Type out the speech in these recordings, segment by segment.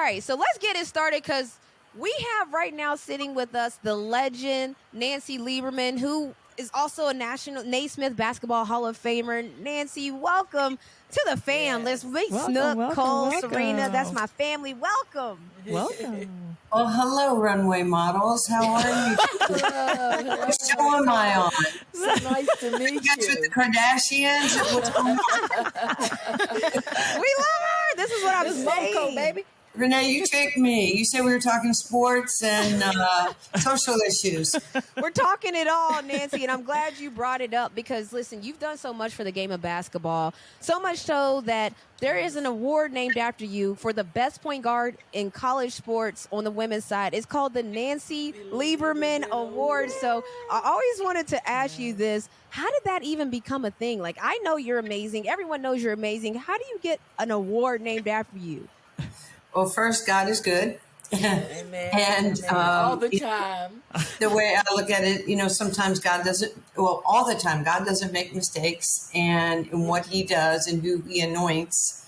right, so let's get it started because we have right now sitting with us the legend Nancy Lieberman, who is also a National Naismith Basketball Hall of Famer. Nancy, welcome to the fam. Yes. Let's meet Snook, Welcome, Cole, welcome. Serena. That's my family. Welcome. Welcome. Well, hello, runway models. How are you? Hello. What show am I on? So nice to meet You guys with you. the Kardashians? What's going on? We love her. This is what I'm This is saying. Moco, baby. Renee, you tricked me. You said we were talking sports and social issues. We're talking it all, Nancy, and I'm glad you brought it up because, listen, you've done so much for the game of basketball, so much so that there is an award named after you for the best point guard in college sports on the women's side. It's called the Nancy Lieberman Award. So I always wanted to ask you this. How did that even become a thing? Like, I know you're amazing. Everyone knows you're amazing. How do you get an award named after you? Well, first, God is good. Amen. And all the time. the way I look at it, sometimes God doesn't, well, all the time, God doesn't make mistakes and in what he does and who he anoints.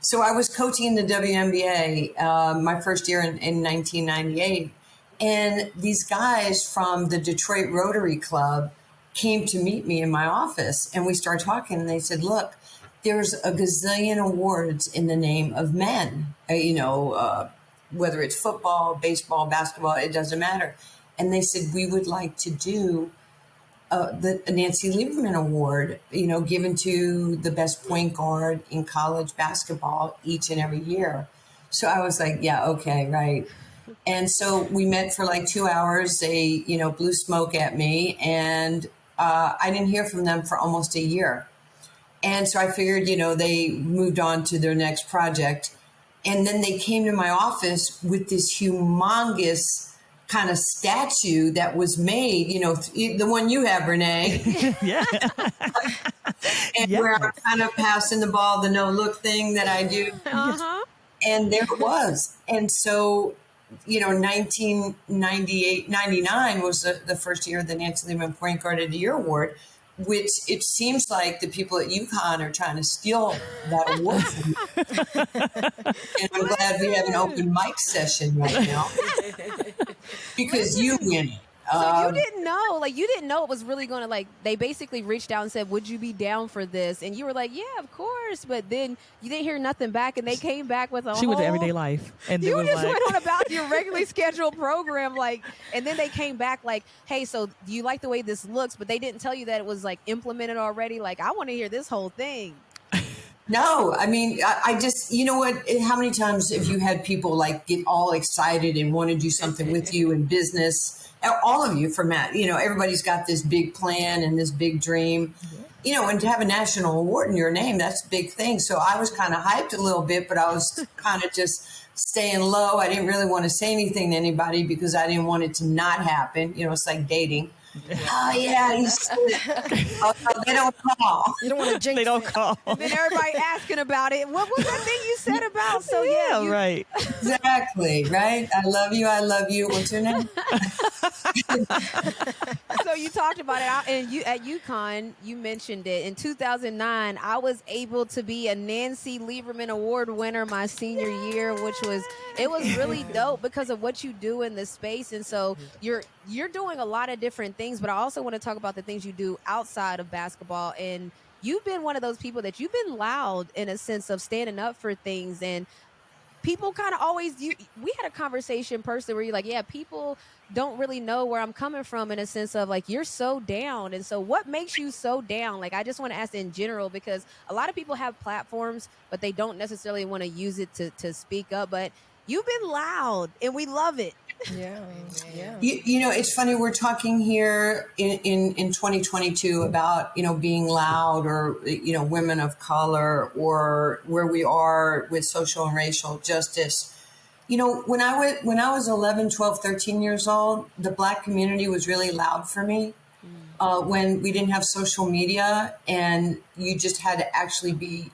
So I was coaching in the WNBA my first year in 1998. And these guys from the Detroit Rotary Club came to meet me in my office and we started talking and they said, look, there's a gazillion awards in the name of men, whether it's football, baseball, basketball, it doesn't matter. And they said, we would like to do the Nancy Lieberman Award, given to the best point guard in college basketball each and every year. So I was like, yeah, okay, right. And so we met for like 2 hours. They, blew smoke at me and I didn't hear from them for almost a year. And so I figured, they moved on to their next project. And then they came to my office with this humongous kind of statue that was made, the one you have, Renee. Yeah. And where I'm kind of passing the ball, the no look thing that I do. Uh-huh. And there it was. And so, 1998, 99 was the first year of the Nancy Lieberman Point Guard of the Year Award, which it seems like the people at UConn are trying to steal that award from me. And I'm glad we have an open mic session right now because you win it. So you didn't know it was really going to, they basically reached out and said, would you be down for this? And you were like, yeah, of course. But then you didn't hear nothing back and they came back with She went to Everyday Life. And you just went on about your regularly scheduled program, and then they came back hey, so do you like the way this looks? But they didn't tell you that it was implemented already. I want to hear this whole thing. No, I mean, I just, what, how many times have you had people get all excited and want to do something with you in business? All of you for Matt, everybody's got this big plan and this big dream, and to have a national award in your name, that's a big thing. So I was kind of hyped a little bit, but I was kind of just staying low. I didn't really want to say anything to anybody because I didn't want it to not happen. It's like dating. Oh, yeah. They don't call. You don't want to jinx They don't it. call. And then everybody asking about it. What was that thing you said about? So Yeah, right. Exactly, right? I love you. I love you. What's your name? So you talked about it, and you at UConn, you mentioned it. In 2009, I was able to be a Nancy Lieberman Award winner my senior year, which was really dope because of what you do in this space. And so you're doing a lot of different things, but I also want to talk about the things you do outside of basketball. And you've been one of those people that you've been loud in a sense of standing up for things, and people kind of always, we had a conversation personally where you're like, yeah, people don't really know where I'm coming from in a sense of you're so down. And so what makes you so down? I just want to ask in general, because a lot of people have platforms, but they don't necessarily want to use it to speak up. But you've been loud and we love it. Yeah. It's funny. We're talking here in 2022 about, being loud or, women of color or where we are with social and racial justice. When I was 11, 12, 13 years old, the Black community was really loud for me. When we didn't have social media and you just had to be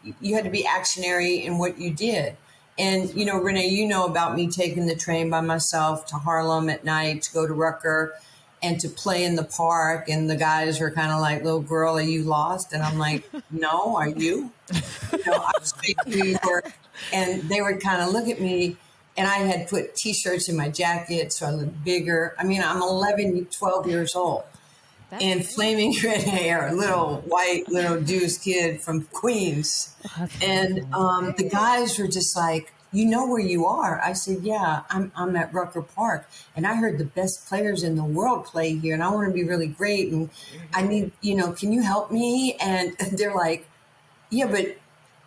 actionary in what you did. And, Renee, about me taking the train by myself to Harlem at night to go to Rucker and to play in the park. And the guys were kind of like, little girl, are you lost? And I'm like, no, are you? I was big New York. And they would kind of look at me. And I had put T-shirts in my jacket so I looked bigger. I mean, I'm 11, 12 years old. That's And amazing. flaming red hair, little white, little Jewish kid from Queens. And the guys were just like, you know where you are? I said, yeah, I'm at Rucker Park. And I heard the best players in the world play here. And I want to be really great. And I need, can you help me? And they're like, yeah, but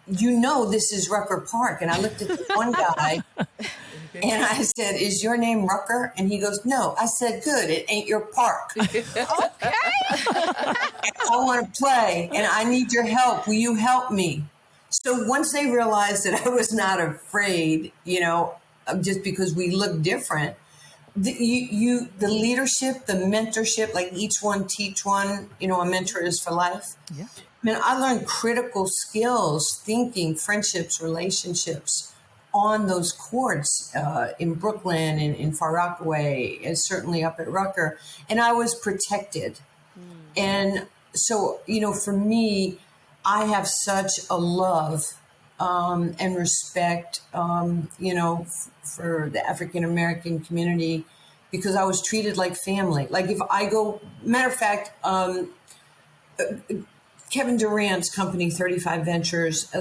this is Rucker Park. And I looked at the one guy and I said, is your name Rucker? And he goes, no. I said, good. It ain't your park. Okay. I want to play and I need your help. Will you help me? So once they realized that I was not afraid, just because we look different, the leadership, the mentorship, like each one teach one, a mentor is for life. Yeah. I mean, I learned critical skills, thinking, friendships, relationships on those courts in Brooklyn and in Far Rockaway, and certainly up at Rucker. And I was protected. And so, for me, I have such a love and respect, for the African American community because I was treated like family. Like if I go, matter of fact, Kevin Durant's company, 35 Ventures,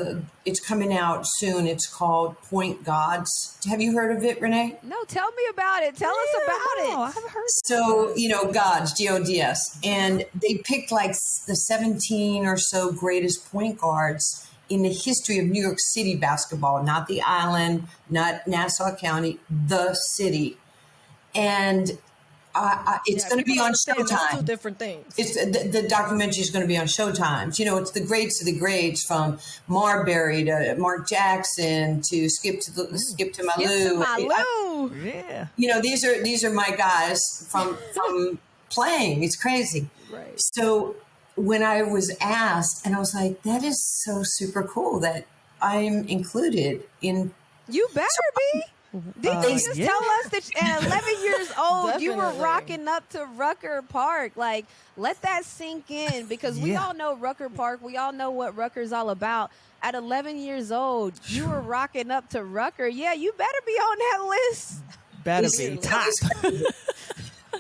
it's coming out soon. It's called Point Gods. Have you heard of it, Renee? No, tell me about it. Tell us about I it. haven't heard. So, Gods, Gods. And they picked like the 17 or so greatest point guards in the history of New York City basketball, not the island, not Nassau County, the city. And it's going to be on Showtime. Two different things. It's the documentary is going to be on Showtime. It's the greats of the greats, from Marbury to Mark Jackson to Skip to Malou. Skip to Malou. Yeah. These are my guys from playing. It's crazy. Right. So when I was asked, and I was like, that is so super cool that I'm included in. You better be. Did you just tell us that at 11 years old, you were Definitely. rocking up to Rucker Park? Like, let that sink in, because we all know Rucker Park. We all know what Rucker's all about. At 11 years old, you were rocking up to Rucker. Yeah, you better be on that list. Better be top.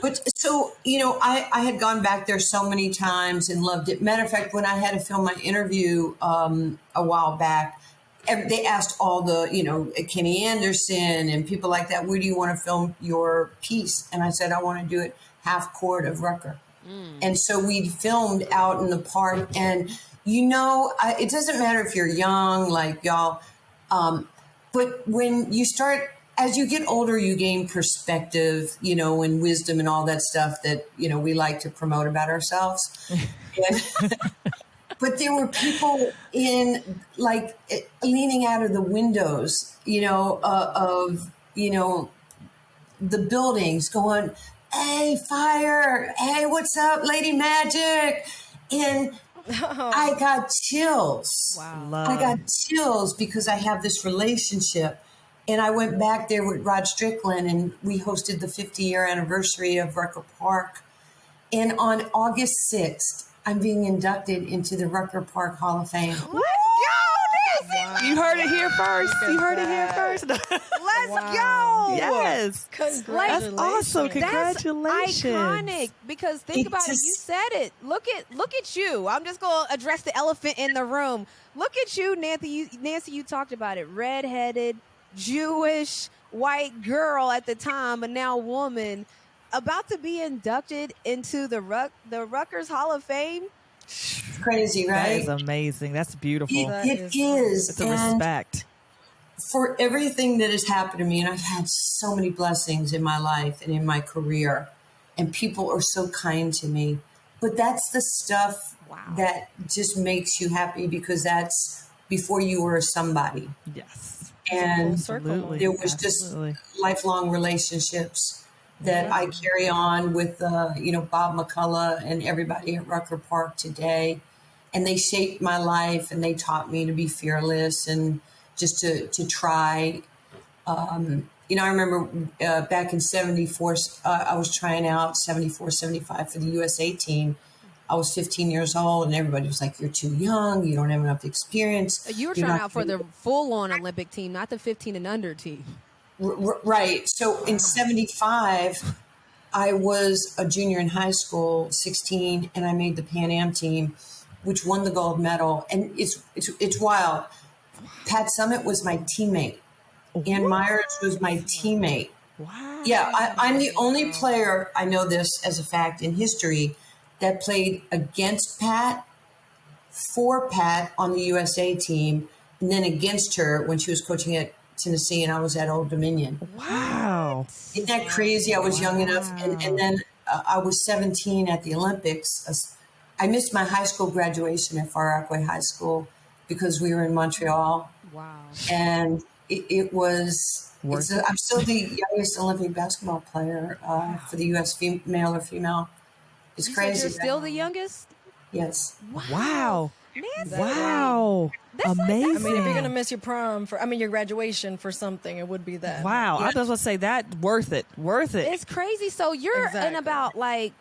But so, I had gone back there so many times and loved it. Matter of fact, when I had to film my interview a while back, they asked all the, Kenny Anderson and people like that, where do you want to film your piece? And I said, I want to do it half court of Rucker. And so we filmed out in the park. And, it doesn't matter if you're young, like y'all, but when you start, as you get older, you gain perspective, and wisdom and all that stuff that, we like to promote about ourselves. But there were people leaning out of the windows, of the buildings going, hey, fire. Hey, what's up, Lady Magic? And I got chills. Wow. I got chills because I have this relationship. And I went back there with Rod Strickland and we hosted the 50-year anniversary of Rucker Park. And on August 6th, I'm being inducted into the Rucker Park Hall of Fame. Let's go, Nancy. You heard it here first. You heard it here first. Let's Wow. go. Yes. Congratulations. That's awesome. That's Congratulations. iconic, because think about it. You said it. Look at you. I'm just going to address the elephant in the room. Look at you, Nancy. Nancy, you talked about it. Redheaded, Jewish, white girl at the time, but now woman, about to be inducted into the Rutgers Hall of Fame. It's crazy, That right? is amazing. That's beautiful. It is. It's a And respect. for everything that has happened to me, and I've had so many blessings in my life and in my career, and people are so kind to me. But that's the stuff that just makes you happy, because that's before you were somebody. Yes. And Absolutely. there was Absolutely. just lifelong relationships that I carry on with, Bob McCullough and everybody at Rucker Park today. And they shaped my life, and they taught me to be fearless and just to try. I remember back in 74, I was trying out 74, 75 for the USA team. I was 15 years old, and everybody was like, you're too young. You don't have enough experience. You were You're trying not out for the full-on Olympic team, not the 15 and under team. Right. So in 75, I was a junior in high school, 16, and I made the Pan Am team, which won the gold medal. And it's wild. Pat Summitt was my teammate. Ann Myers was my teammate. Wow. Yeah, I'm the only player, I know this as a fact in history, that played against Pat, for Pat on the USA team, and then against her when she was coaching at Tennessee and I was at Old Dominion. Wow. Isn't that crazy? I was young enough. And then I was 17 at the Olympics. I missed my high school graduation at Far Rockaway High School because we were in Montreal. Wow. And it was, I'm still the youngest Olympic basketball player for the U.S. Male or female. It's crazy. You're still the youngest? Yes. Wow. Nancy. Wow. Amazing. I mean, if you're gonna miss your prom your graduation for something, it would be that. Wow. I was going to say that worth it. Worth it. It's crazy. So you're in Exactly. about like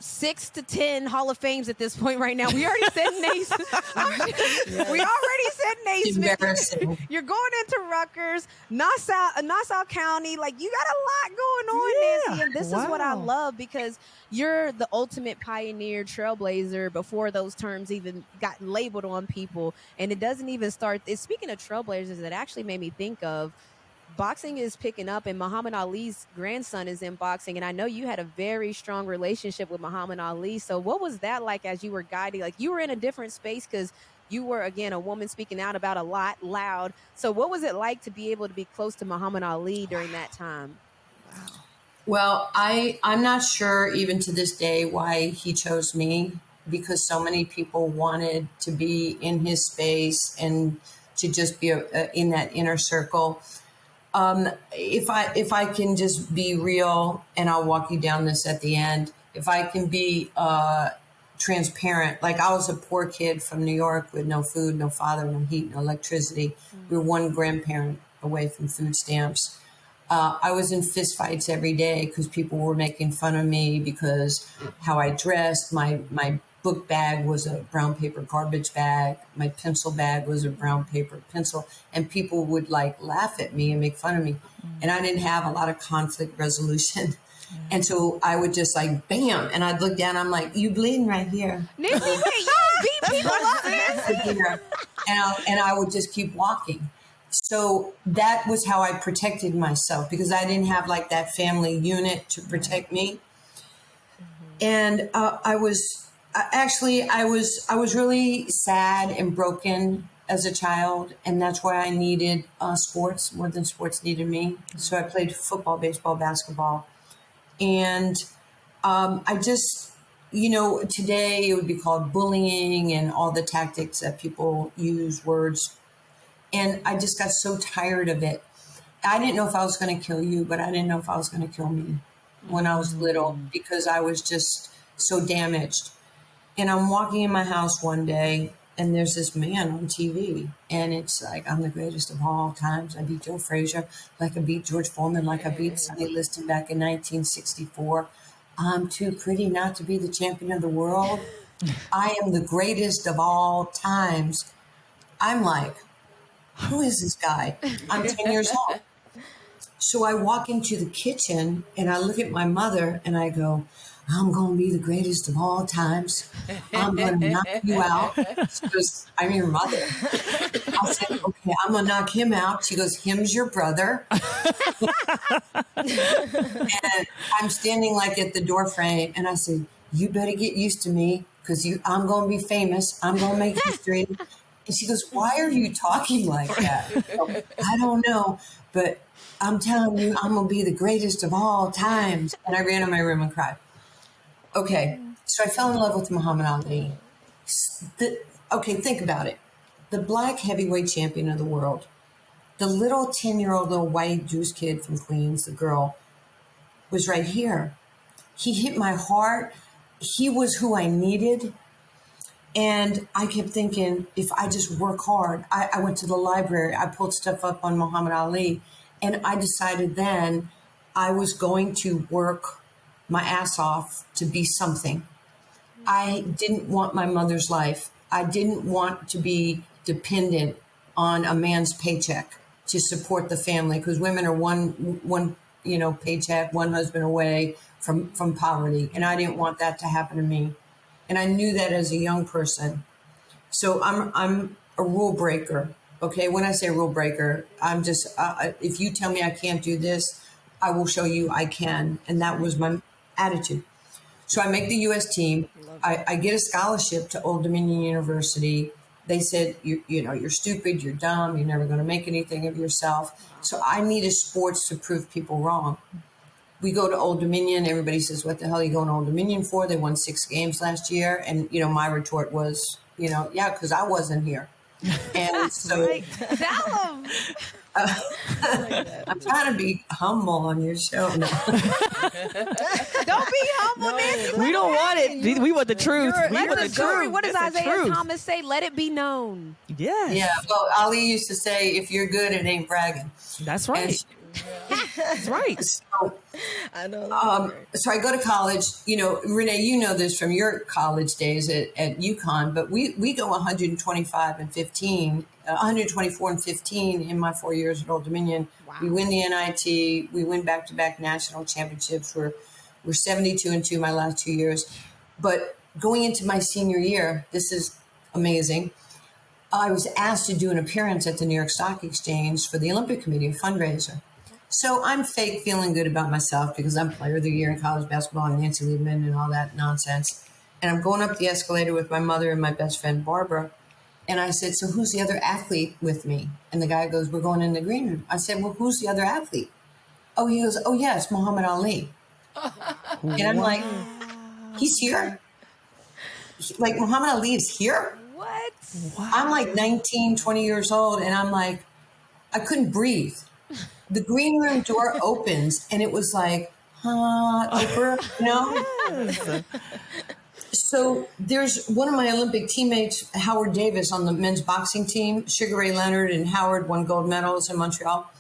6 to 10 Hall of Fames at this point right now. We already said Naismith. We already said Naismith. Embarrassing. You're going into Rutgers, Nassau County. Like, you got a lot going on, Nancy. And this is what I Wow. love, because you're the ultimate pioneer, trailblazer before those terms even got labeled on people. And it doesn't even start. Speaking of trailblazers, it actually made me think of boxing is picking up, and Muhammad Ali's grandson is in boxing. And I know you had a very strong relationship with Muhammad Ali. So what was that like as you were guiding? Like, you were in a different space because you were, again, a woman speaking out about a lot, loud. So what was it like to be able to be close to Muhammad Ali during that time? Well, I'm not sure even to this day why he chose me, because so many people wanted to be in his space and to just be in that inner circle. If I can just be real, and I'll walk you down this at the end, if I can be transparent, like I was a poor kid from New York with no food, no father, no heat, no electricity. We were one grandparent away from food stamps. I was in fistfights every day because people were making fun of me because how I dressed. My book bag was a brown paper garbage bag. My pencil bag was a brown paper pencil. And people would like laugh at me and make fun of me. And I didn't have a lot of conflict resolution. And so I would just like, bam. And I'd look down. I'm like, you bleeding right here. Nancy, wait, you beat people up, Nancy? And I would just keep walking. So that was how I protected myself, because I didn't have like that family unit to protect me. And I was really sad and broken as a child. And that's why I needed sports more than sports needed me. So I played football, baseball, basketball. And I just, today it would be called bullying and all the tactics that people use, words. And I just got so tired of it. I didn't know if I was going to kill you, but I didn't know if I was going to kill me when I was little, because I was just so damaged. And I'm walking in my house one day, and there's this man on TV, and it's like, I'm the greatest of all times. I beat Joe Frazier, like I beat George Foreman, like I beat Sonny Liston back in 1964. I'm too pretty not to be the champion of the world. I am the greatest of all times. I'm like, who is this guy? I'm 10 years old. So I walk into the kitchen and I look at my mother and I go, I'm going to be the greatest of all times. I'm going to knock you out. She goes, I'm your mother. I said, okay, I'm going to knock him out. She goes, him's your brother. And I'm standing like at the door frame and I said, you better get used to me, because I'm going to be famous. I'm going to make history. And she goes, why are you talking like that? I don't know, but I'm telling you, I'm going to be the greatest of all times. And I ran in my room and cried. Okay, so I fell in love with Muhammad Ali. Okay, think about it. The black heavyweight champion of the world, the little 10-year-old little white Jewish kid from Queens, the girl, was right here. He hit my heart. He was who I needed. And I kept thinking, if I just work hard, I went to the library, I pulled stuff up on Muhammad Ali, and I decided then I was going to work my ass off to be something. I didn't want my mother's life. I didn't want to be dependent on a man's paycheck. to support the family, because women are one paycheck, one husband away from poverty, and I didn't want that to happen to me, and I knew that as a young person. So I'm a rule breaker. Okay, when I say rule breaker, I'm just if you tell me I can't do this, I will show you I can, and that was my attitude. So I make the U.S. team. I get a scholarship to Old Dominion University. They said, you're stupid, you're dumb, you're never going to make anything of yourself. So I needed sports to prove people wrong. We go to Old Dominion. Everybody says, what the hell are you going to Old Dominion for? They won 6 games last year. And, my retort was, yeah, because I wasn't here. And so Tell 'em. I'm trying to be humble on your show. No. Don't be humble, Nancy. We don't want it. We want the truth. We Let want the the story. truth. What does It's the Isaiah truth. Thomas say? Let it be known. Yes. Yeah, well, Ali used to say, if you're good, it ain't bragging. That's And right. That's right. so, I know. so I go to college. Renee, you know this from your college days at UConn, but we go 125 and 15, 124 and 15 in my 4 years at Old Dominion. Wow. We win the NIT. We win back-to-back national championships. We're 72-2 my last 2 years. But going into my senior year, this is amazing. I was asked to do an appearance at the New York Stock Exchange for the Olympic Committee, a fundraiser. So I'm fake feeling good about myself because I'm player of the year in college basketball and Nancy Lieberman and all that nonsense. And I'm going up the escalator with my mother and my best friend, Barbara. And I said, so who's the other athlete with me? And the guy goes, we're going in the green room. I said, well, who's the other athlete? Oh, he goes, oh, yeah, it's Muhammad Ali. And I'm like, he's here? Like, Muhammad Ali is here? What? I'm like 19, 20 years old, and I'm like, I couldn't breathe. The green room door opens, and it was like, Oprah, So there's one of my Olympic teammates, Howard Davis, on the men's boxing team. Sugar Ray Leonard and Howard won gold medals in Montreal.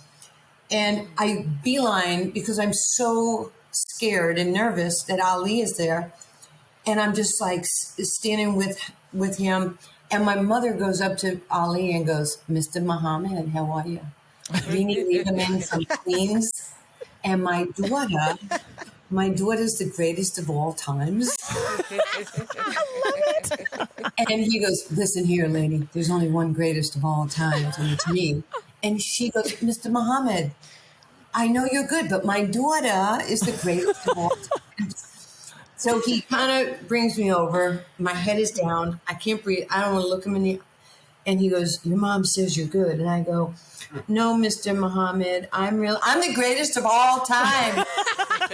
And I beeline because I'm so scared and nervous that Ali is there. And I'm just like standing with him. And my mother goes up to Ali and goes, Mr. Muhammad, how are you? Rini Lieberman from Queens. And my daughter's the greatest of all times. And he goes, listen here, lady, there's only one greatest of all times, and it's me. And she goes, Mr. Muhammad, I know you're good, but my daughter is the greatest of all times. So he kind of brings me over. My head is down. I can't breathe. I don't want to look him in the. And he goes, your mom says you're good. And I go, no, Mr. Muhammad, I'm the greatest of all time. What?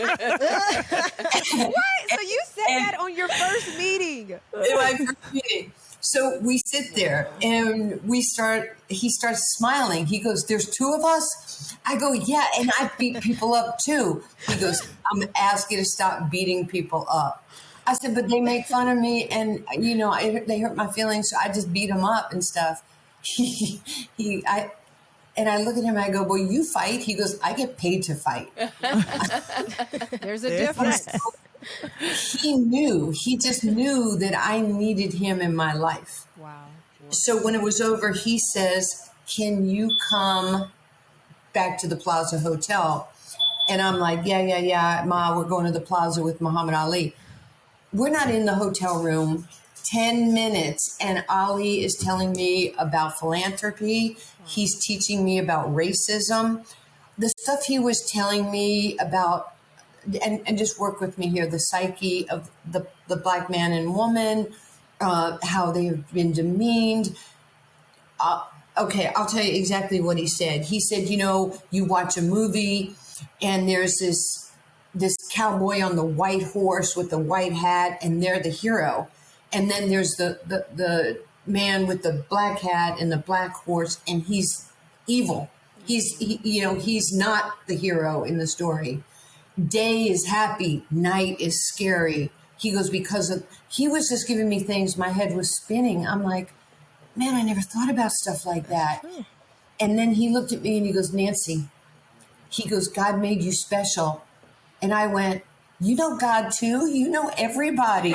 So you said that on your first meeting? In my first meeting. So we sit there and he starts smiling. He goes, there's 2 of us? I go, yeah, and I beat people up too. He goes, I'm going to ask you to stop beating people up. I said, but they make fun of me and, they hurt my feelings, so I just beat them up and stuff. And I look at him and I go, well, you fight? He goes, I get paid to fight. There's a difference. He just knew that I needed him in my life. Wow. So when it was over, he says, can you come back to the Plaza Hotel? And I'm like, yeah, Ma, we're going to the Plaza with Muhammad Ali. We're not in the hotel room 10 minutes, and Ali is telling me about philanthropy. He's teaching me about racism. The stuff he was telling me about, and just work with me here, the psyche of the Black man and woman, how they have been demeaned. Okay, I'll tell you exactly what he said. He said, you watch a movie and there's this cowboy on the white horse with the white hat and they're the hero. And then there's the man with the black hat and the black horse and he's evil. He's not the hero in the story. Day is happy, night is scary. He goes, he was just giving me things, my head was spinning. I'm like, man, I never thought about stuff like that. And then he looked at me and he goes, Nancy, he goes, God made you special. And I went, you know God too? You know everybody.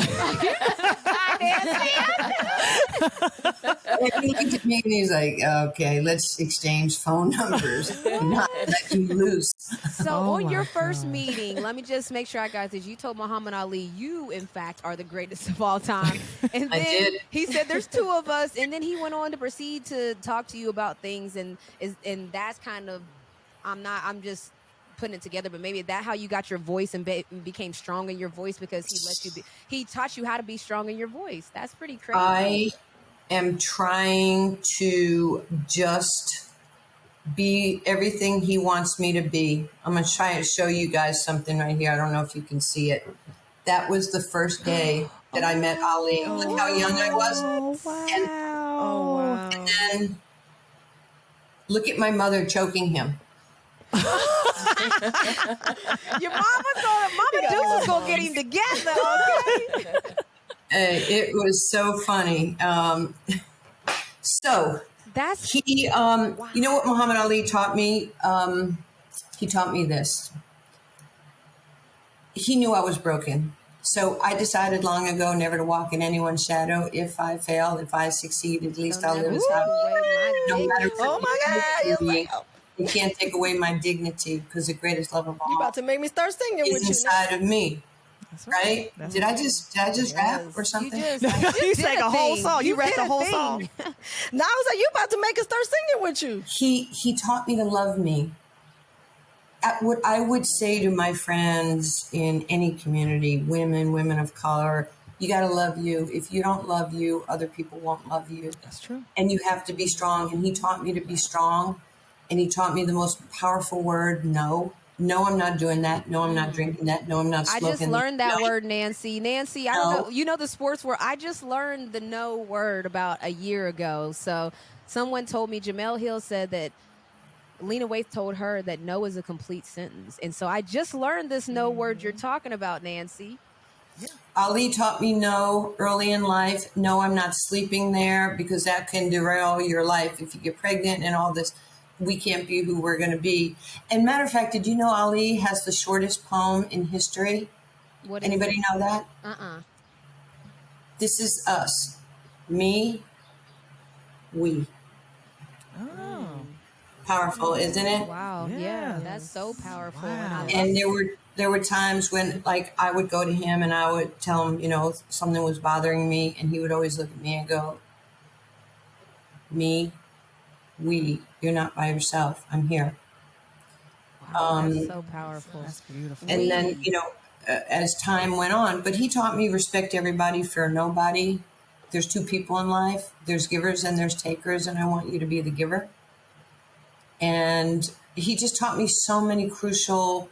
And he looked at me and he's like, okay, let's exchange phone numbers. Not let you loose. So Oh on my your first God. meeting, let me just make sure I got this. You told Muhammad Ali, you in fact are the greatest of all time. And I then did. he said there's two of us, and then he went on to proceed to talk to you about things, and that's kind of I'm just putting it together, but maybe that how you got your voice and became strong in your voice because he taught you how to be strong in your voice. That's pretty crazy. I am trying to just be everything he wants me to be. I'm going to try to show you guys something right here. I don't know if you can see it. That was the first day that I met Ali. Look how young I was. Oh, wow. Oh, wow. And look at my mother choking him. Your Mama Deuce is gonna get him together, okay? It was so funny. So That's he, you know what Muhammad Ali taught me? He taught me this. He knew I was broken. So I decided long ago never to walk in anyone's shadow. If I fail, if I succeed, at least I'll live as happy. No matter Oh my God. You're like, you can't take away my dignity because the greatest love of you all about to make me start singing is with you. inside of me. That's Right? That's Did I just rap or something? You sang a whole song. You rapped the whole song. Now I was like, you about to make us start singing with you. He taught me to love me. What I would say to my friends in any community, women of color, you got to love you. If you don't love you, other people won't love you. That's true. And you have to be strong. And he taught me to be strong. And he taught me the most powerful word, no. No, I'm not doing that. No, I'm not drinking that. No, I'm not I smoking. just learned that No. word, Nancy. Nancy, I don't know. You know the sports word. I just learned the no word about a year ago. So someone told me, Jamel Hill said that Lena Waithe told her that no is a complete sentence. And so I just learned this no word you're talking about, Nancy. Ali taught me no early in life. No, I'm not sleeping there because that can derail your life. If you get pregnant and all this, we can't be who we're going to be. And matter of fact, did you know Ali has the shortest poem in history? What is Anybody it? know that? This is us. Me, we. Oh. Powerful, isn't it? Wow. Yes. Yeah, that's so powerful. Wow. And I love And there were times when like I would go to him and I would tell him, you know, something was bothering me, and he would always look at me and go, me, we, you're not by yourself. I'm here. wow, that's so powerful. That's beautiful. And then, you know, as time went on, but he taught me respect everybody, fear nobody. There's two people in life. There's givers and there's takers, and I want you to be the giver. And he just taught me so many crucial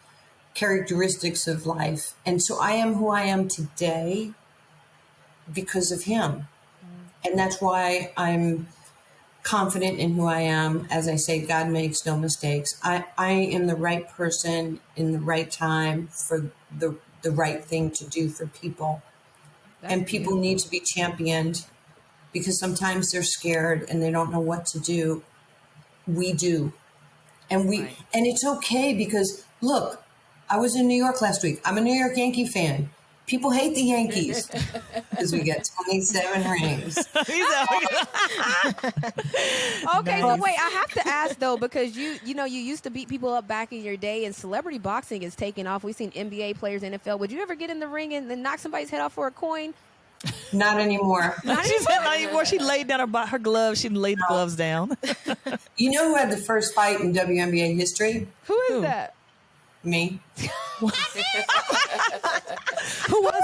characteristics of life. And so I am who I am today because of him. And that's why I'm confident in who I am. As I say, God makes no mistakes. I am the right person in the right time for the right thing to do for people. And people need to be championed because sometimes they're scared and they don't know what to do. We do. And and it's okay because look, I was in New York last week. I'm a New York Yankee fan. People hate the Yankees because we get 27 rings. Okay, so wait, I have to ask though, because you know you used to beat people up back in your day, and celebrity boxing is taking off. We've seen NBA players, NFL. Would you ever get in the ring and then knock somebody's head off for a coin? Not anymore. She said not anymore. She laid down her gloves. She laid the gloves down. You know who had the first fight in WNBA history? Who is that? Me. Who was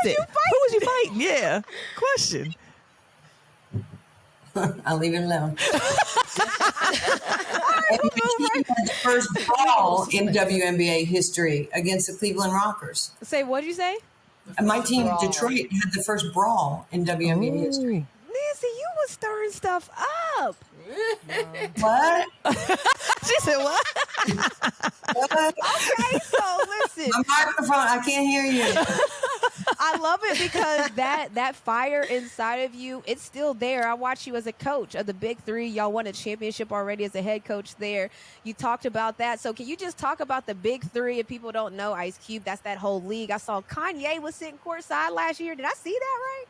it? Who was you fighting? Yeah. Question. I'll leave it alone. He had the first brawl in WNBA history against the Cleveland Rockers. Say, what'd you say? And my team, Detroit, had the first brawl in WNBA history. Nancy, you was stirring stuff up. What? She said what? What? Okay, so listen. My microphone, I can't hear you. I love it because that fire inside of you, it's still there. I watched you as a coach of the Big Three. Y'all won a championship already as a head coach there. You talked about that. So can you just talk about the Big Three? If people don't know, Ice Cube, that's that whole league. I saw Kanye was sitting courtside last year. Did I see that right?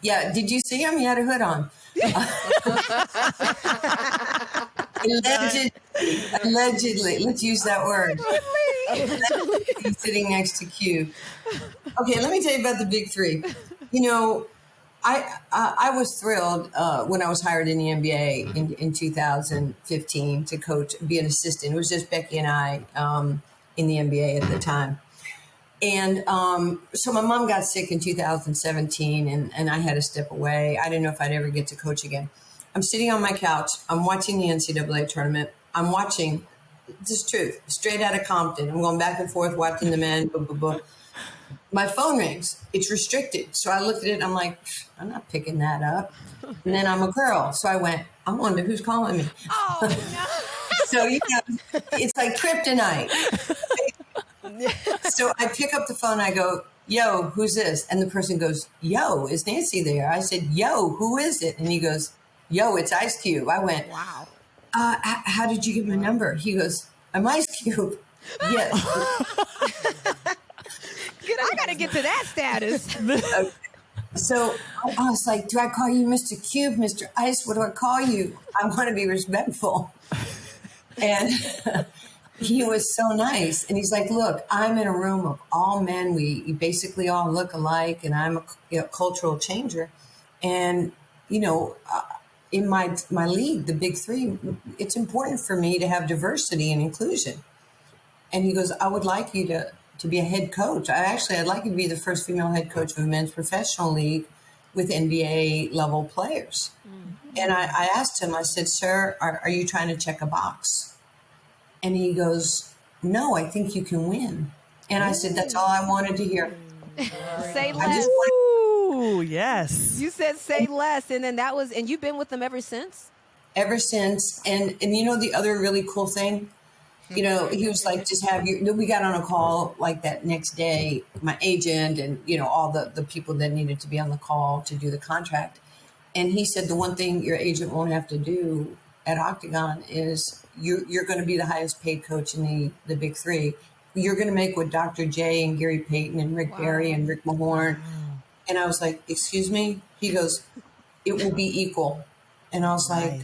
Yeah. Did you see him? He had a hood on. Allegedly. Let's use that word. He's sitting next to Q. Okay, let me tell you about the big three. You know, I was thrilled when I was hired in the NBA in 2015 to coach, be an assistant. It was just Becky and I in the NBA at the time. And so my mom got sick in 2017 and I had to step away. I didn't know if I'd ever get to coach again. I'm sitting on my couch. I'm watching the NCAA tournament. I'm watching, this is truth, straight out of Compton. I'm going back and forth watching the men. Blah, blah, blah. My phone rings. It's restricted. So I looked at it. I'm like, I'm not picking that up. And then I'm a girl. So I went, I wonder who's calling me. Oh, no. So, you know, it's like kryptonite. So I pick up the phone. I go, yo, who's this? And the person goes, yo, is Nancy there? I said, yo, who is it? And he goes, yo, it's Ice Cube. I went, Wow. How did you get my number? He goes, I'm Ice Cube. Yes. I got to get to that status. So I was like, do I call you Mr. Cube, Mr. Ice? What do I call you? I want to be respectful. And he was so nice. And he's like, look, I'm in a room of all men. We basically all look alike. And I'm a cultural changer. And, you know, in my league, the big three, it's important for me to have diversity and inclusion. And he goes, I would like you to be a head coach. I'd like you to be the first female head coach of a men's professional league with NBA level players. Mm-hmm. And I asked him, I said, sir, are you trying to check a box? And he goes, no, I think you can win. And I said, that's all I wanted to hear. Say less. Ooh, yes. You said say less. And then that was, and you've been with them ever since? Ever since. And you know, the other really cool thing, you know, he was like, just have you, we got on a call like that next day, my agent and, you know, all the people that needed to be on the call to do the contract. And he said, the one thing your agent won't have to do at Octagon is you're going to be the highest paid coach in the big three. You're going to make what Dr. J and Gary Payton and Rick Barry and Rick Mahorn. And I was like, excuse me? He goes, it will be equal. And I was like,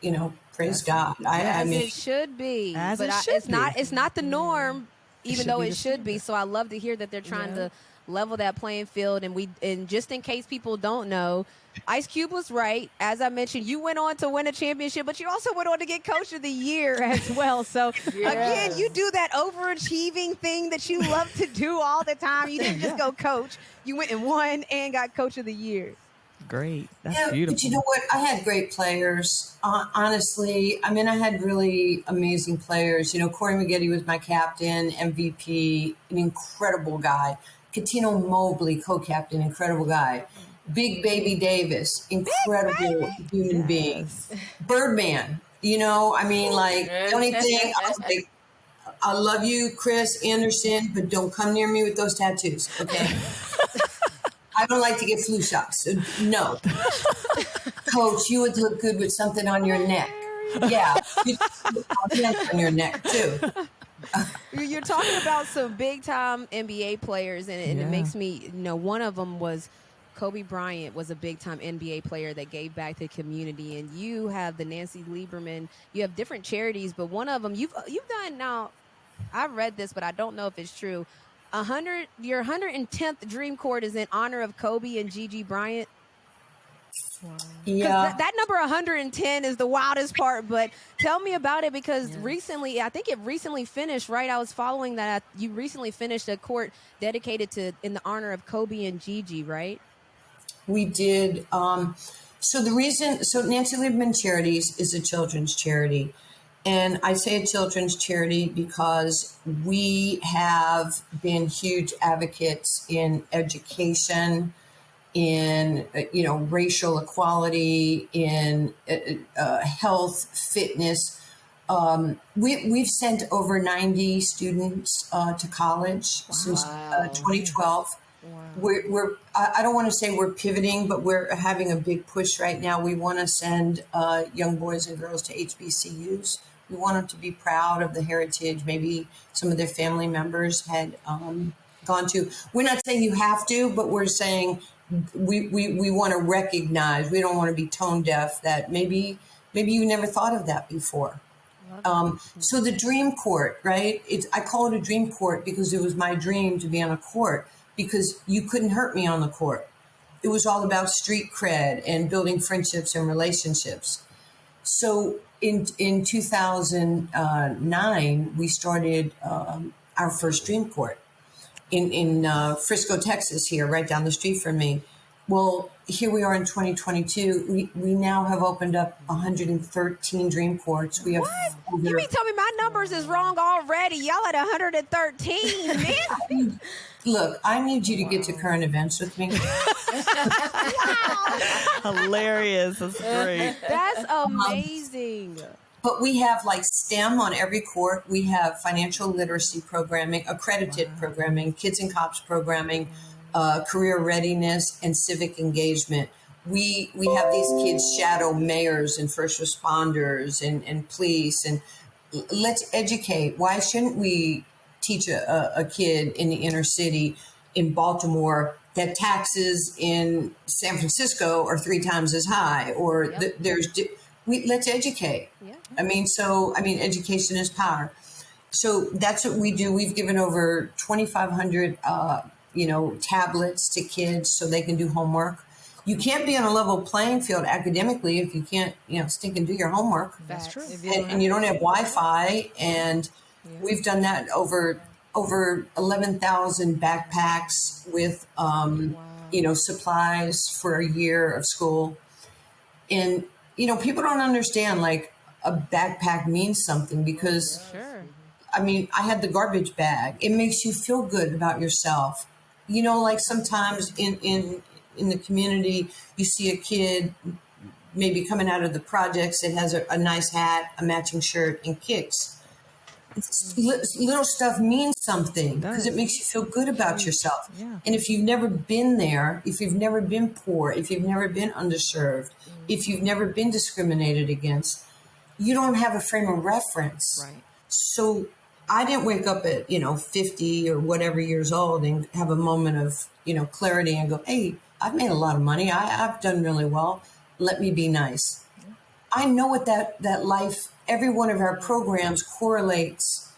you know, praise God. I mean, it should be, as but it should be. It's not the norm, even though be it the should be. So I love to hear that they're trying to level that playing field. And just in case people don't know, Ice Cube was right. As I mentioned, you went on to win a championship, but you also went on to get Coach of the Year as well. So again, you do that overachieving thing that you love to do all the time. You didn't just go coach. You went and won and got Coach of the Year. Great. That's beautiful. But you know what? I had great players. Honestly, I mean, I had really amazing players. You know, Corey Maggette was my captain, MVP, an incredible guy. Katino Mobley, co-captain, incredible guy. Big Baby Davis, incredible human being. Birdman, you know, I mean, like, the only thing, I was like, I love you, Chris Anderson, but don't come near me with those tattoos, okay? I don't like to get flu shots. So no. Coach, you would look good with something on your neck. Yeah. On your neck, too. You're talking about some big-time NBA players, and it makes me, you know, one of them was Kobe Bryant was a big-time NBA player that gave back to the community, and you have the Nancy Lieberman. You have different charities, but one of them, you've done now, I read this, but I don't know if it's true. Your 110th Dream Court is in honor of Kobe and Gigi Bryant. Wow. Yeah. That number 110 is the wildest part, but tell me about it because recently, I think it recently finished, right? I was following that. You recently finished a court dedicated in the honor of Kobe and Gigi, right? We did. So Nancy Lieberman Charities is a children's charity. And I say a children's charity because we have been huge advocates in education, in, you know, racial equality, in health, fitness. We've sent over 90 students to college since 2012. Wow. I don't want to say we're pivoting, but we're having a big push right now. We want to send young boys and girls to HBCUs. We want them to be proud of the heritage maybe some of their family members had gone to. We're not saying you have to, but we're saying we want to recognize, we don't want to be tone deaf, that maybe you never thought of that before. So the dream court, right? I call it a dream court because it was my dream to be on a court, because you couldn't hurt me on the court. It was all about street cred and building friendships and relationships. So in 2009, we started our first dream court in Frisco, Texas, here, right down the street from me. Well, here we are in 2022. We now have opened up 113 dream courts. We have What? You mean tell me my numbers is wrong already? Y'all at 113, man. Look, I need you to get to current events with me. Hilarious. That's great. That's amazing. But we have like STEM on every court. We have financial literacy programming, accredited programming, kids and cops programming, career readiness, and civic engagement. We have these kids shadow mayors and first responders and police, and let's educate. Why shouldn't we teach a kid in the inner city in Baltimore that taxes in San Francisco are 3 times as high, or let's educate. Yeah. I mean, education is power. So that's what we do. We've given over 2,500, tablets to kids so they can do homework. You can't be on a level playing field academically if you can't, stink and do your homework. That's true. And you don't have Wi-Fi. And we've done that over 11,000 backpacks with, supplies for a year of school. And, people don't understand, like, a backpack means something because, Sure. I had the garbage bag. It makes you feel good about yourself. Like sometimes in the community, you see a kid maybe coming out of the projects that has a nice hat, a matching shirt, and kicks. Little stuff means something because it makes you feel good about yourself. Yeah. And if you've never been there, if you've never been poor, if you've never been underserved, if you've never been discriminated against, you don't have a frame of reference. Right. So I didn't wake up at, 50 or whatever years old and have a moment of, clarity and go, hey, I've made a lot of money. I've done really well. Let me be nice. I know what that life, every one of our programs correlates,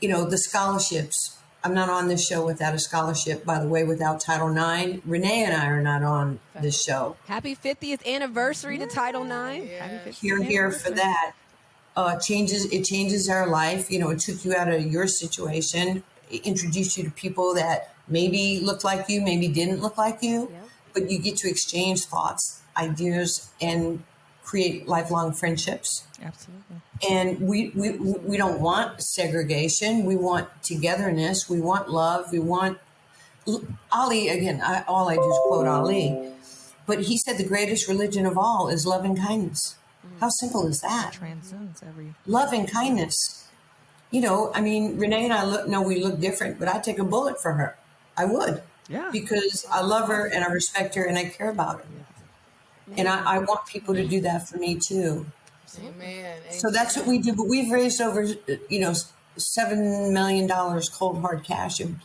the scholarships. I'm not on this show without a scholarship, by the way, without Title IX. Renee and I are not on this show. Happy 50th anniversary to Title IX. Happy 50th Here for that. It changes our life. It took you out of your situation, introduced you to people that maybe looked like you, maybe didn't look like you, but you get to exchange thoughts, ideas, and create lifelong friendships. Absolutely. And we don't want segregation. We want togetherness. We want love. We want Ali, again, all I do is quote Ali, but he said the greatest religion of all is love and kindness. How simple is that? Transcends every. Love and kindness. Renee and I we look different, but I'd take a bullet for her. I would. Yeah. Because I love her and I respect her and I care about her. And I want people to do that for me too. Amen. So that's what we do. But we've raised over, $7 million cold hard cash, and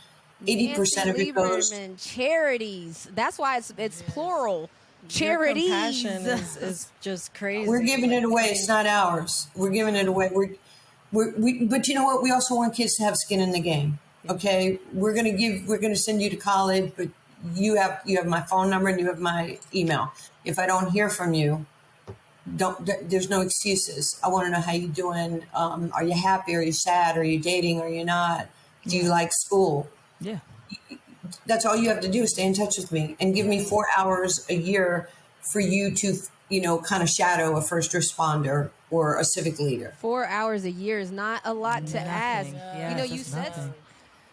80% of it goes. Lieberman charities. That's why it's plural. Charities. Your compassion is just crazy. We're giving it away. It's not ours. We're giving it away. But you know what? We also want kids to have skin in the game. Okay, we're gonna send you to college, but you have my phone number and you have my email. If I don't hear from you, there's no excuses. I want to know how you're doing. Are you happy? Are you sad? Are you dating? Are you not? Do you like school? Yeah. That's all you have to do is stay in touch with me and give me 4 hours a year for you to, kind of shadow a first responder or a civic leader. 4 hours a year is not a lot to ask. Yeah,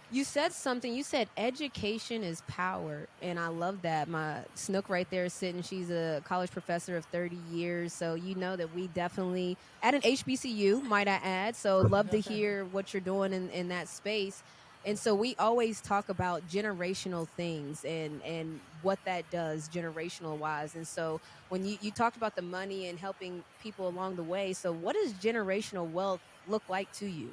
You said something. You said education is power, and I love that. My Snook right there is sitting. She's a college professor of 30 years, so that we definitely at an HBCU, might I add. So love to hear what you're doing in that space. And so we always talk about generational things and what that does generational wise. And so when you talked about the money and helping people along the way, so what does generational wealth look like to you?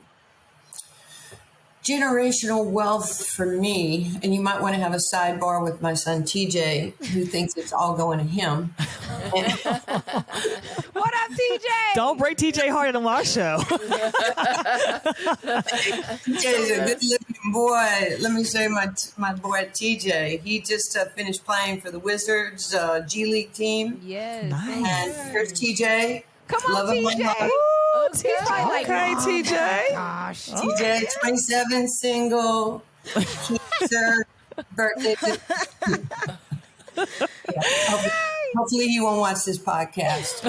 generational wealth for me, and you might want to have a sidebar with my son TJ, who thinks it's all going to him. And What up, TJ? Don't break TJ heart on our show. TJ is a good-looking boy. Let me show you my boy TJ. He just finished playing for the Wizards G League team. Yes. Nice. And here's TJ. Come on, Love him TJ. like that. TJ, like, Okay, oh, TJ. gosh. TJ, 27, single, cancer, birthday. Hopefully he won't watch this podcast.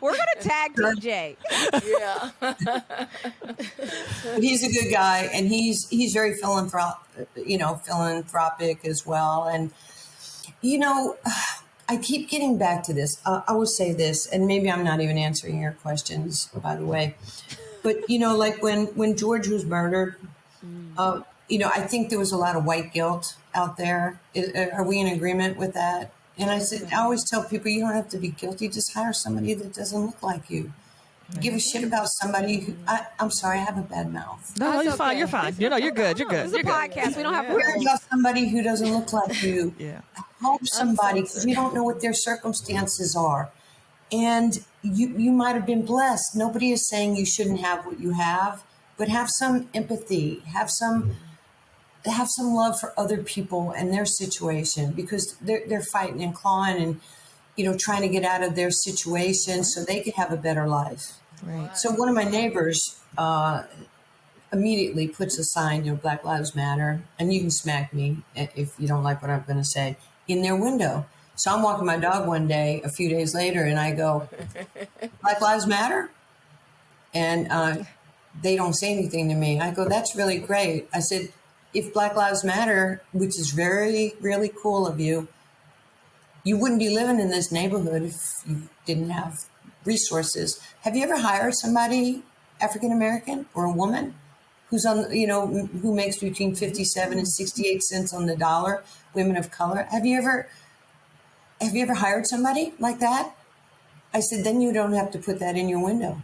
We're going to tag TJ. Yeah. But he's a good guy, and he's very philanthropic as well. And I keep getting back to this. I will say this, and maybe I'm not even answering your questions, by the way. But like when George was murdered, I think there was a lot of white guilt out there. Are we in agreement with that? And I always tell people, you don't have to be guilty. Just hire somebody that doesn't look like you. Give a shit about somebody who, I'm sorry, I have a bad mouth. No, That's you're fine. okay. You're fine. You're good. You're good. This is a You're good. podcast. We don't have Care rules. about somebody who doesn't look like you. Yeah. Help somebody, because you don't know what their circumstances are. And you might have been blessed. Nobody is saying you shouldn't have what you have, but have some empathy, have some love for other people and their situation, because they're fighting and clawing and trying to get out of their situation so they could have a better life. Right. So one of my neighbors immediately puts a sign, Black Lives Matter, and you can smack me if you don't like what I'm going to say, in their window. So I'm walking my dog one day, a few days later, and I go, Black Lives Matter? And they don't say anything to me. I go, that's really great. I said, if Black Lives Matter, which is very, really cool of you, you wouldn't be living in this neighborhood if you didn't have resources. Have you ever hired somebody, African American or a woman, who's on, who makes between 57 and 68 cents on the dollar, women of color? Have you ever hired somebody like that? I said, then you don't have to put that in your window.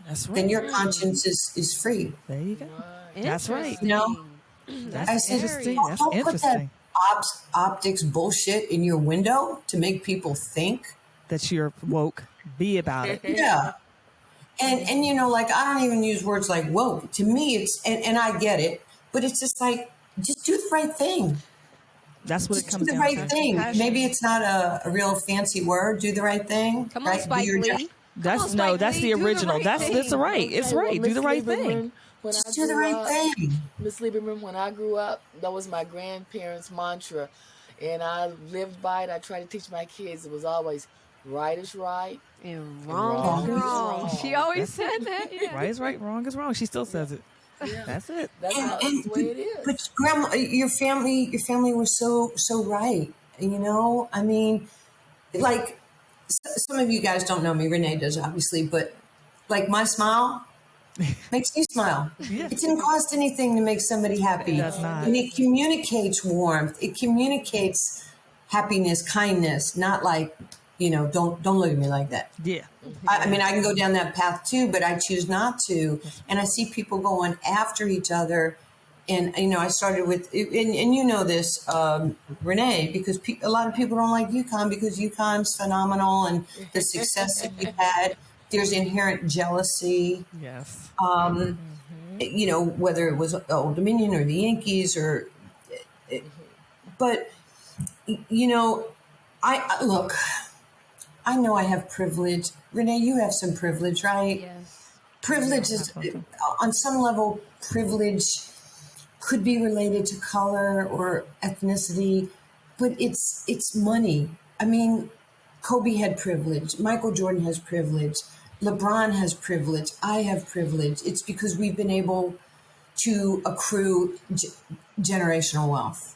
That's right. Then your conscience is free. There you go. That's right. I said, interesting. Don't That's put that interesting. optics bullshit in your window to make people think. That you're woke. Be about it. Yeah. And I don't even use words like woke. To me, it's, and I get it, but it's just like, just do the right thing. That's what Just it comes do the down right to. thing. Passion. Maybe it's not a real fancy word. Do the right thing. Come on, right? Spike Do your Lee. job. That's Come on, that's Spike the Lee, do original. right That's thing. right. It's Okay, well, right. Do Miss the right Lieberman, thing. when Just I do the grew right up- thing. Miss Lieberman, when I grew up, that was my grandparents' mantra. And I lived by it. I tried to teach my kids. It was always right is right. And Wrong wrong is is wrong. wrong. She always said that. Yeah. Right is right. Wrong is wrong. She still says it. Yeah. That's it. That's the way it is. But Grandma, your family was so right. I mean, like some of you guys don't know me. Renee does, obviously, but like my smile makes me smile. Yeah. It didn't cost anything to make somebody happy. It does not. And it communicates warmth. It communicates happiness, kindness, not like, don't look at me like that. Yeah. I mean, I can go down that path too, but I choose not to. And I see people going after each other. And, I started with, and you know this, Renee, because a lot of people don't like UConn because UConn's phenomenal and the success that you've had. There's inherent jealousy, Yes. whether it was Old Dominion or the Yankees but, I look, I know I have privilege. Renee, you have some privilege, right? Yes. Privilege is, on some level, privilege could be related to color or ethnicity, but it's money. I mean, Kobe had privilege. Michael Jordan has privilege. LeBron has privilege. I have privilege. It's because we've been able to accrue generational wealth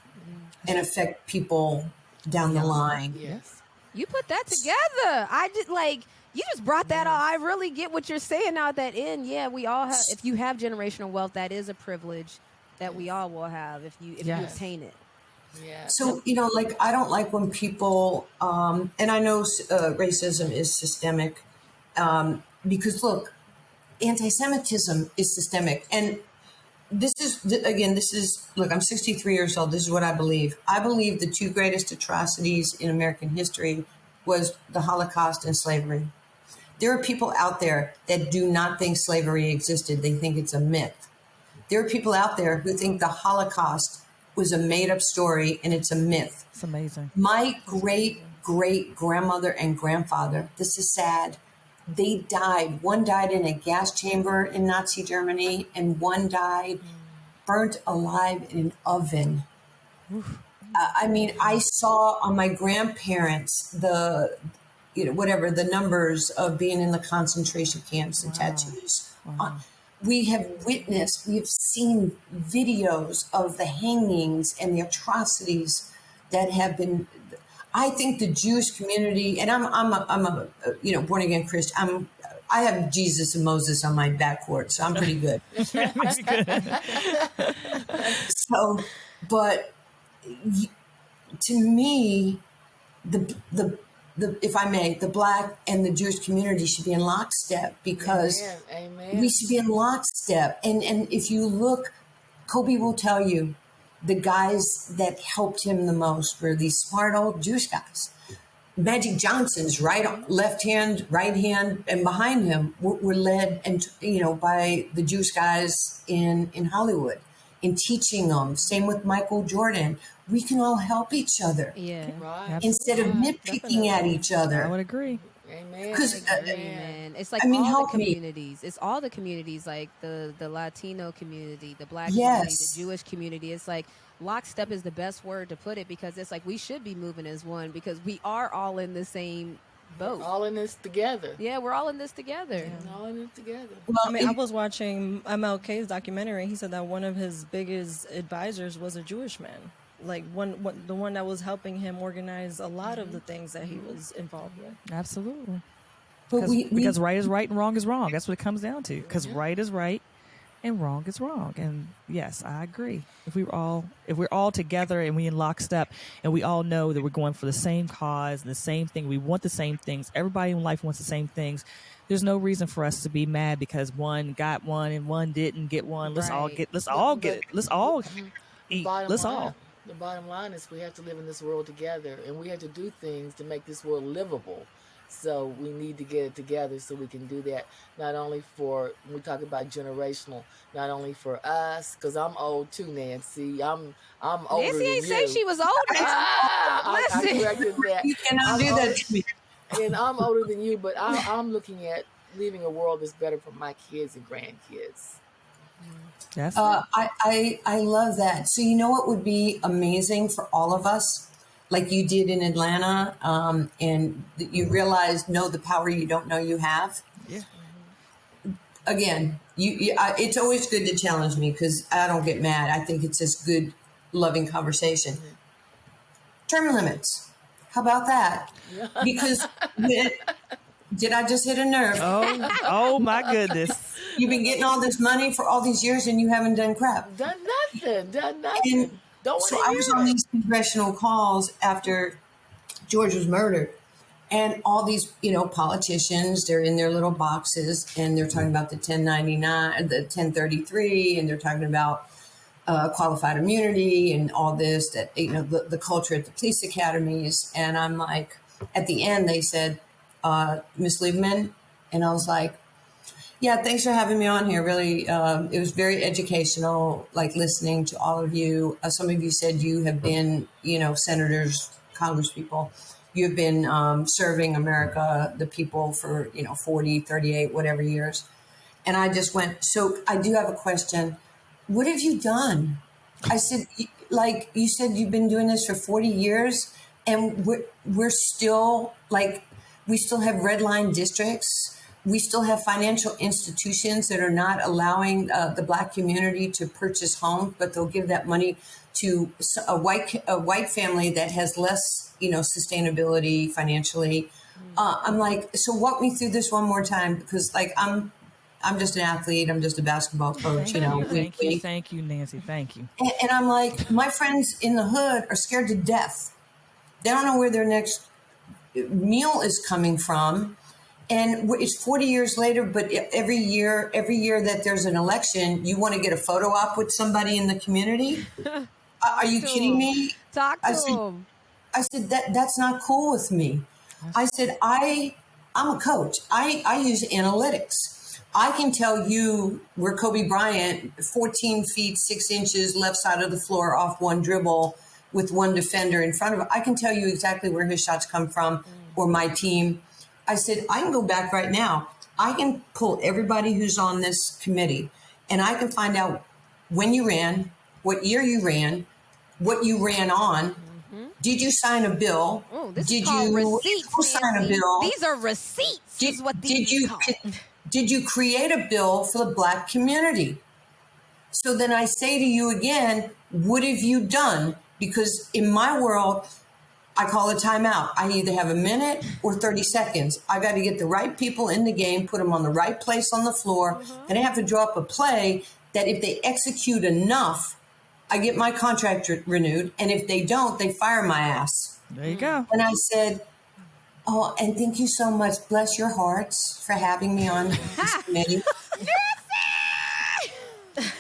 and affect people down the line. Yes. You put that together. I just you just brought that out. I really get what you're saying out that end. Yeah, we all have. If you have generational wealth, that is a privilege that we all will have if you Yes. obtain it. Yeah. So, I don't like when people, and I know racism is systemic, because look, anti-Semitism is systemic. And, look, I'm 63 years old. This is what I believe. I believe the two greatest atrocities in American history was the Holocaust and slavery. There are people out there that do not think slavery existed. They think it's a myth. There are people out there who think the Holocaust was a made-up story and it's a myth. It's amazing. My great-great-grandmother and grandfather, this is sad, they died. One died in a gas chamber in Nazi Germany, and one died burnt alive in an oven. I mean, I saw on my grandparents the numbers of being in the concentration camps and tattoos. We have seen videos of the hangings and the atrocities that have been. I think the Jewish community, and I'm a born again Christian. I have Jesus and Moses on my backcourt, so I'm pretty good. So, but to me, the if I may, the Black and the Jewish community should be in lockstep, because Amen. we should be in lockstep. And if you look, Kobe will tell you, the guys that helped him the most were these smart old Jewish guys. Magic Johnson's left hand, right hand, and behind him were led by the Jewish guys in Hollywood, in teaching them. Same with Michael Jordan. We can all help each other. Yeah. Right. Instead of nitpicking at each other. I would agree. Amen. Because Man, it's like I mean, all the help me. communities. It's all the communities, like the Latino community, the Black Yes. community, the Jewish community. It's like lockstep is the best word to put it, because it's like we should be moving as one, because we are all in the same boat. All in this together. Yeah, we're all in this together. All in it together. well, I mean, I was watching MLK's documentary. He said that one of his biggest advisors was a Jewish man, like the one that was helping him organize a lot of the things that he was involved with. Absolutely. but Because right is right and wrong is wrong. That's what it comes down to. Because right is right and wrong is wrong. And yes, I agree. If we're all together and we in lockstep and we all know that we're going for the same cause and the same thing, we want the same things. Everybody in life wants the same things. There's no reason for us to be mad because one got one and one didn't get one. Let's all get it. Let's all eat. Let's all. The bottom line is we have to live in this world together, and we have to do things to make this world livable. So we need to get it together so we can do that. Not only for, when we talk about generational, not only for us, because I'm old too, Nancy. I'm older Nancy than ain't you. say she was older. I Listen. corrected that. you cannot I'm do that old- to me. And I'm older than you, but I'm looking at leaving a world that's better for my kids and grandkids. That's I love that. So you know what would be amazing for all of us, like you did in Atlanta, and you realized know the power you don't know you have. Yeah. Again, it's always good to challenge me because I don't get mad. I think it's just good, loving conversation. Term limits. How about that? Because did I just hit a nerve? Oh my goodness. You've been getting all this money for all these years and you haven't done crap. Done nothing. And Don't so want I to was hear on it. these congressional calls after George was murdered, and all these, politicians, they're in their little boxes and they're talking about the 1099, the 1033, and they're talking about qualified immunity and all this, that, the culture at the police academies. And I'm like, at the end, they said, Miss Lieberman, and I was like, yeah, thanks for having me on here. Really, it was very educational, like listening to all of you. Some of you said you have been, senators, congresspeople. You've been serving America, the people for, 40, 38, whatever years. And I just went, so I do have a question. What have you done? I said, like, you said you've been doing this for 40 years and we're still like, we still have red line districts. We still have financial institutions that are not allowing the Black community to purchase homes, but they'll give that money to a white family that has less, sustainability financially. I'm like, so walk me through this one more time, because like I'm just an athlete. I'm just a basketball coach. Thank you, Nancy. Thank you. And I'm like, my friends in the hood are scared to death. They don't know where their next meal is coming from. And it's 40 years later, but every year that there's an election, you want to get a photo op with somebody in the community? Are you kidding me? Talk to him. I said, that's not cool with me. I said, I'm a coach. I use analytics. I can tell you where Kobe Bryant, 14 feet, 6 inches, left side of the floor off one dribble with one defender in front of him. I can tell you exactly where his shots come from or my team. I said, I can go back right now. I can pull everybody who's on this committee and I can find out when you ran, what year you ran, what you ran on. Did you sign a bill? Oh, this did is called you receipts, sign a Nancy. bill? These are receipts. Is what these Did you create a bill for the Black community? So then I say to you again, what have you done? Because in my world, I call a timeout. I either have a minute or 30 seconds. I got to get the right people in the game, put them on the right place on the floor, and I have to draw up a play that if they execute enough, I get my contract renewed. And if they don't, they fire my ass. There you go. And I said, oh, and thank you so much. Bless your hearts for having me on this committee.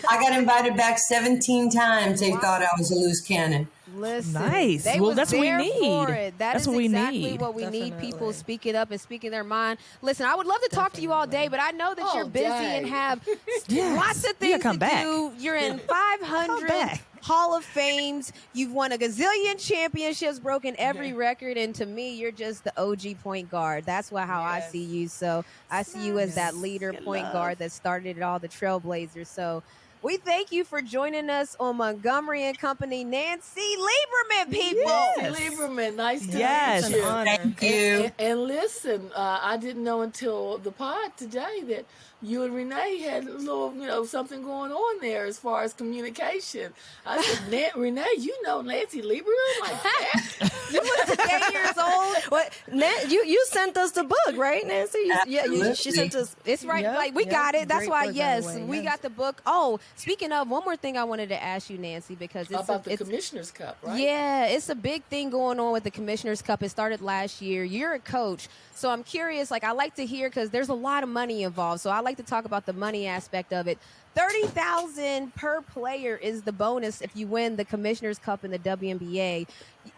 I got invited back 17 times. They thought I was a loose cannon. Listen, nice. They Well, was that's what we there need. for it. That's is what we exactly need. what we need. Definitely. People speaking up and speaking their mind. Listen, I would love to talk to you all day, but I know that you're busy and have Yes. lots of You things gotta come to back. do. You're in 500 back. Hall of Fames. You've won a gazillion championships, broken every record, and to me, you're just the OG point guard. That's how I see you. So I see you as that leader point guard that started it all, the trailblazers. So we thank you for joining us on Montgomery and Company. Nancy Lieberman, people. Yes. Lieberman, nice to Yes. meet you. Thank you. And listen, I didn't know until the pod today that you and Renee had a little, something going on there as far as communication. I said, Renee, you know Nancy Lieberman like that? You was 8 years old. What? You sent us the book, right, Nancy? She sent us. It's right. Yep, Like we yep. got it. That's Great why, book, by the yes, way, we yes. got the book. Oh, speaking of, one more thing I wanted to ask you, Nancy, because it's About the Commissioner's Cup, right? Yeah, it's a big thing going on with the Commissioner's Cup. It started last year. You're a coach, so I'm curious. Like, I like to hear because there's a lot of money involved. So I like to talk about the money aspect of it. $30,000 per player is the bonus if you win the Commissioner's Cup in the WNBA.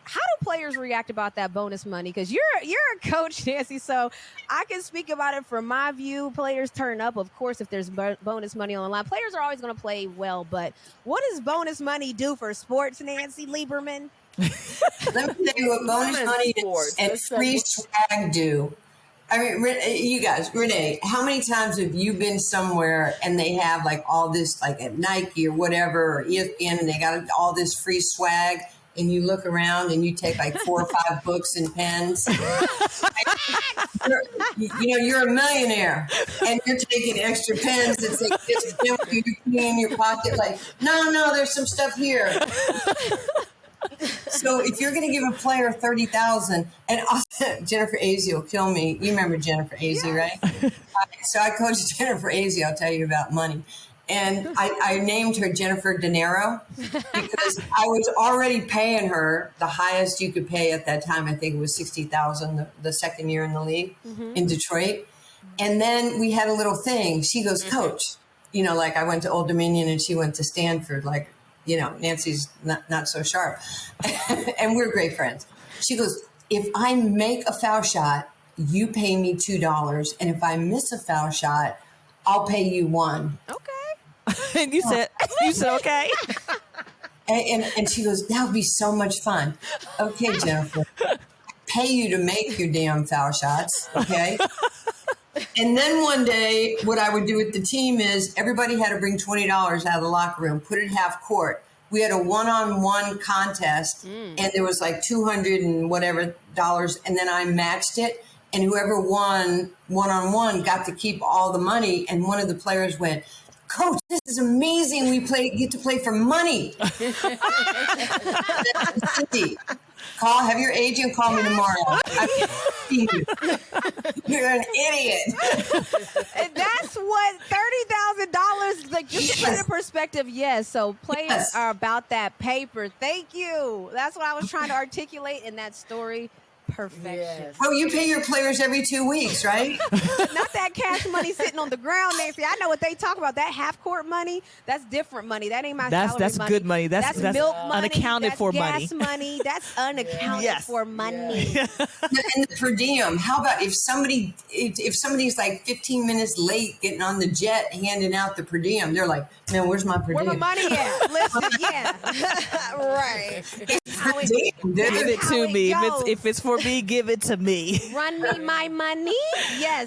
How do players react about that bonus money? Because you're a coach, Nancy, so I can speak about it from my view. Players turn up, of course, if there's bonus money on the line. Players are always going to play well, but what does bonus money do for sports, Nancy Lieberman? Let me tell you what bonus money and free swag do. I mean, you guys, Renee, how many times have you been somewhere and they have like all this, like at Nike or whatever, or ESPN, and they got all this free swag, and you look around and you take like 4 or 5 books and pens. You're a millionaire and you're taking extra pens that say this pen you put in your pocket. Like, no, there's some stuff here. So if you're going to give a player $30,000, and Jennifer Azzi will kill me. You remember Jennifer Azzi, right? So I coached Jennifer Azzi. I'll tell you about money. And I named her Jennifer Dinero because I was already paying her the highest you could pay at that time. I think it was $60,000 the second year in the league in Detroit. And then we had a little thing. She goes, Coach, like I went to Old Dominion and she went to Stanford, like, Nancy's not so sharp. And we're great friends. She goes, if I make a foul shot, you pay me $2. And if I miss a foul shot, I'll pay you $1. Okay. And you said okay. And she goes, that would be so much fun. Okay, Jennifer, I pay you to make your damn foul shots. Okay. And then one day, what I would do with the team is everybody had to bring $20 out of the locker room, put it half court. We had a one-on-one contest, and there was like $200 and whatever dollars, and then I matched it. And whoever won one-on-one got to keep all the money. And one of the players went, Coach, this is amazing. We get to play for money. Have your agent call me tomorrow. You're an idiot. And that's what $30,000, like, just to put it in perspective. Yes. So players are about that paper. Thank you. That's what I was trying to articulate in that story. Perfection. Yes. Oh, you pay your players every 2 weeks, right? Not that cash money sitting on the ground, Nancy. I know what they talk about. That half court money, that's different money. That ain't my salary That's money. good money. That's milk money. unaccounted That's for gas money. money. That's unaccounted Yes. for money. And the per diem. How about if somebody's like 15 minutes late getting on the jet handing out the per diem? They're like, "Man, where's my per Where diem?" my money at? Listen, yeah. Right. How it- Damn, dude. Give it How to it me. goes. If it's for me, give it to me. Run me my money. Yes,